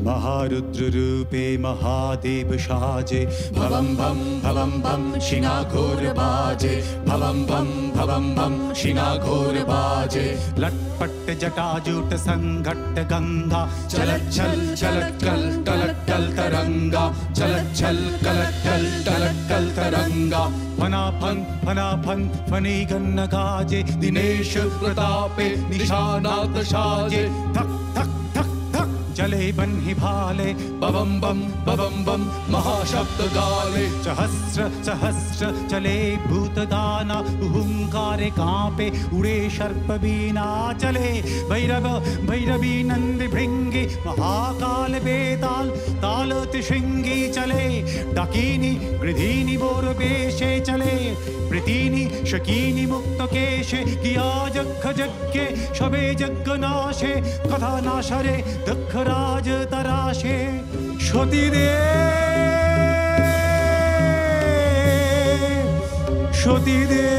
महारुद्र रूपे महादेव साजे भवम भम शिनाघोर बाजे भवम भम शिनाघोर बाजे लटपट जटाजूट संघट्ट गंगा चलत चलत कल तरंगा चलत कलत कल तरंगा फनाफन फनी गन्न गाजे दिनेश प्रतापे निशानात साजे धक धक धक धक जले बन्हि भाले बबम बम महाशब्द गाले सहस्र चले भूतदाना हुंकारे कांपे उड़े सर्प बीना चले भैरवी नंद भृंगी महाकाल बेताल ताल त्रिशृंगी चले डाकिनी गृधिनी बोर बेशे चले प्रीतिनी शकीनी मुक्त केशे किया जग जग्गे शबे जग नाशे कथा नाशरे दक्ष राज तराशे सती दे